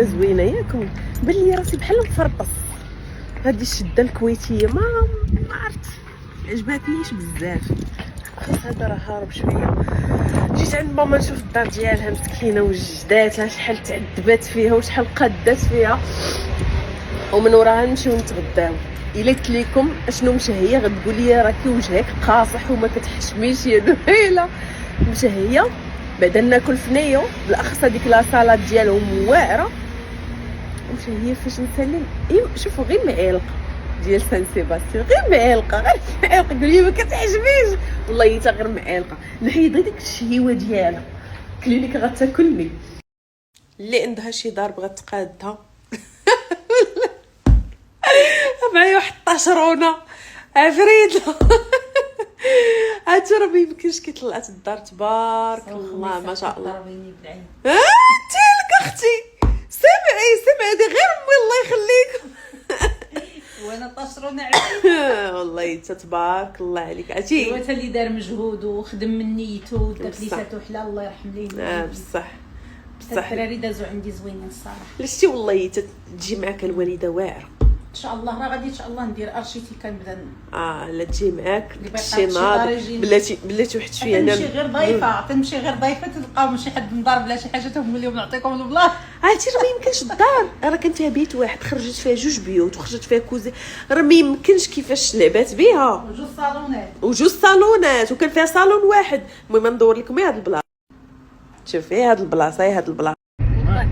شده زوينه ياكم، بان لي راسي بحال مفرطس. هذه الشده الكويتيه ما عرفت عجباتنيش بزاف. خاص هذا راه هارب شويه. جيت عند ماما نشوف الدار ديالها مسكينه وجداتها شحال تعذبات فيها وشحال قادات فيها، ومن وراها نمشيو نتغداو. الا قلت لكم اشنو مشهيه غتقول لي راكي وجهك قاصح وما كتحشميش يا نهيله. مشهيه بعدا ناكل فنيو بالاخص هذيك لا سالاد ديالهم واعره. مشهيه فاش نسلم شوفوا غير معلقه ديال سان سيباستيان، غير معلقه قول لي ما كتعجبنيش والله حتى غير معلقه. نحيد ديك الشهيوه ديالها كلينيك غتاكلني. اللي عندها شي دار بغات تقادها معايا واحد طاشرونه عفريته هاتو راه ميمكنش كي طلعت الدار تبارك الله ما شاء الله. انت لك اختي سمعي هذه غير امي الله يخليك وانا طاشرونه عفريته والله تبارك الله عليك. عرفتي هو حتى اللي دار مجهود وخدم من نيته ودار ليساتو حلال الله يرحم ليه. بصح الدراري دازو عندي زوينين الصراحه. لشتي والله تجي معاك الوالده واعره ان شاء الله. راه غادي ان شاء الله ندير ارشيتي كنبدا لا تجي معاك شي ناض بلاتي واحد شويه. انا تمشي غير ضيفه تلقاو شي حد مدار بلا شي حاجه تهم اليوم نعطيكم البلاصه. عرفتي راه ما يمكنش الدار راه كان فيها بيت واحد خرجت فيها جوج بيوت وخرجت فيها كوزي، راه ما يمكنش كيفاش لعبات بها وجوج صالونات وكان فيها صالون واحد. المهم ندور لكم هاد البلاصه. شوفي هاد البلاصه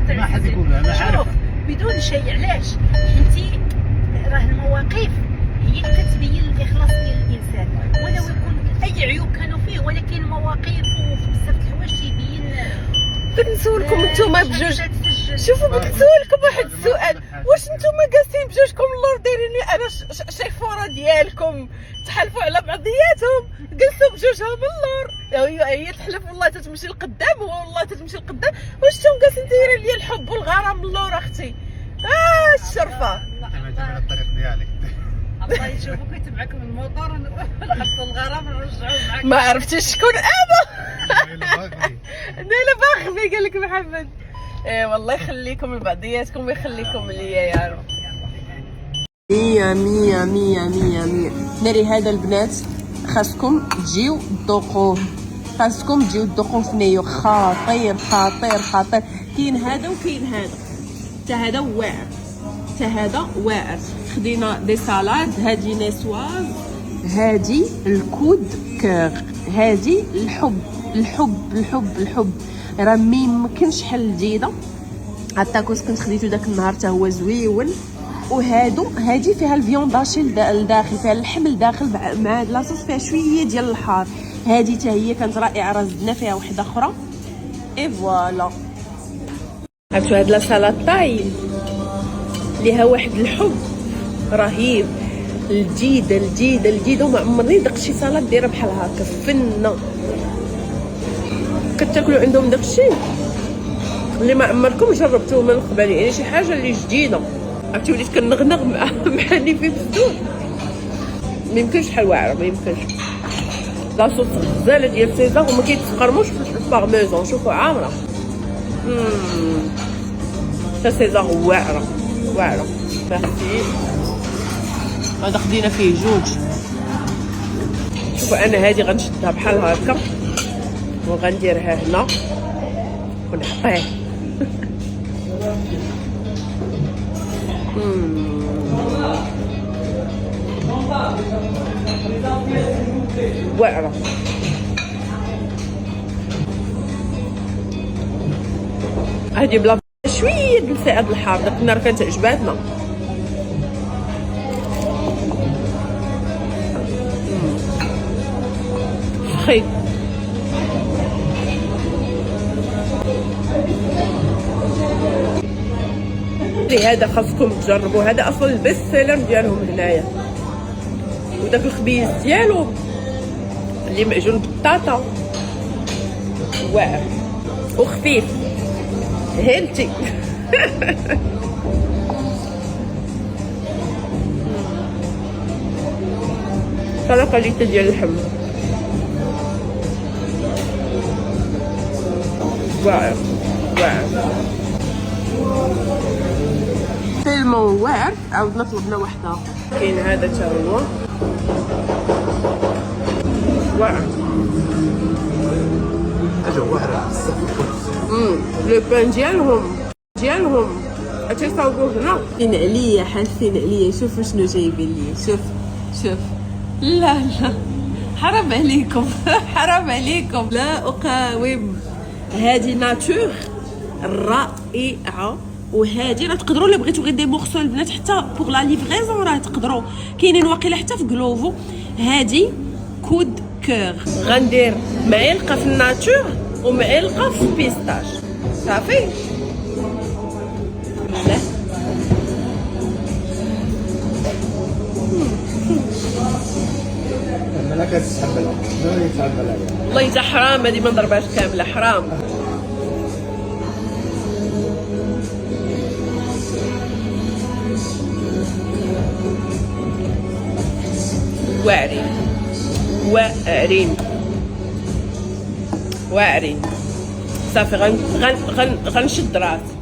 ما حد يقول انا عارف بدون شيء. علاش حيتي راه المواقف هي اللي كتبين الاخلاص ديال الانسان، ولو يكون اي عيوب كانوا فيه ولكن مواقف وبزاف د الحوايج تيبين. بغيت نسولكم نتوما بجوج. شوفوا بغيت نسولكم واحد السؤال، واش نتوما جالسين بجوجكم اللور دايرين لي انا شيفوره ديالكم تحلفوا على بعضياتهم جلسوا بجوجهم اللور؟ هي تحلف والله تتمشي لقدام والله تتمشي لقدام. واش نتوما جالسين دايرين لي الحب والغرام اللور اختي؟ الشرفه تبع الطريق ديالك الله يشوفك يتبعك من الموطور ونحطوا الغرام ونرجعوا معاك. ما عرفتيش شكون انا؟ نيلة باغبي قال لك محمد. والله يخليكم لبعضياتكم ويخليكم ليا يا رب. مية مية مية مية مية. ناري هذا البنات خاصكم تجيو تذوقوه، خاصكم تجيو تذوقوه فنيو خطير خطير خطير. كاين هذا وكاين هذا، حتى هذا واعر حتى هذا واعر. خدينا دي سالاد، هادي نيسواز، هادي الكود كوغ، هادي الحب الحب الحب الحب. راه ما يمكنش حل جديده. التاكوس كنت خديتو داك النهار حتى هو زويون. هادي فيها الفيونداشي لداخل، فيها اللحم لداخل مع لاصوص فيها شويه ديال الحار. هادي حتى هي كانت رائعه. راه زدنا فيها وحده اخرى اي فوالا. عرفتوا هاد لا سالاد طايل ليها واحد الحب رهيب، الجديده وما عمرني دقت شي سالاد دايره بحال هكا فنه. كتاكلوا عندهم داكشي اللي ما عمركم جربتوه من قبل، يعني شي حاجه اللي جديده. عرفتي وليت كنغنغ محاني في بزاف. ما يمكنش بحال واعره، ما يمكنش. لاصوص غزاله ديال سيزار وما كيتفقرموش في البارميزون. شوفوا عامره تا سيزار واعره. ميرسي. هذا خدينا فيه جوج. شوفوا انا هذه غنشدها بحال هكا وغنديرها هنا ونحطيه. واعره. هذه بلا شويه د السعاد الحار. داك النهار كانت عجباتنا. خي هذا خاصكم تجربوا. هذا اصلا البيست سيلر ديالهم هنايا. وداك الخبيز ديالو اللي معجون بالطاطا واعر وخفيف هيلتي. طلقه ليته ديال اللحم واعر. تيلمون واعر عاودنا طلبنا واحد اخر. كاين هذا تا هو واعر. حاجه واعره بزاف. لو بان ديالهم تيصاوبوه هنا. حالفين عليا حالفين عليا. شوفوا شنو جايبين لي. شوف لا حرام عليكم حرام عليكم. لا اقاوم. هذه ناتور رائعه. وهذه راه تقدروا الا بغيتو غير دي مورسو البنات حتى بوغ لا ليفريزون راه تقدروا كاينين واقيلا حتى في كلوفو. هذه كود كور. غندير معلقه في الناتور ومعلقه في بيستاش صافي. لا مالك تتحملها ما يتحملها والله حتى حرام هذه ما نضربهاش كامله حرام. واعرين صافي. غنشد راسي.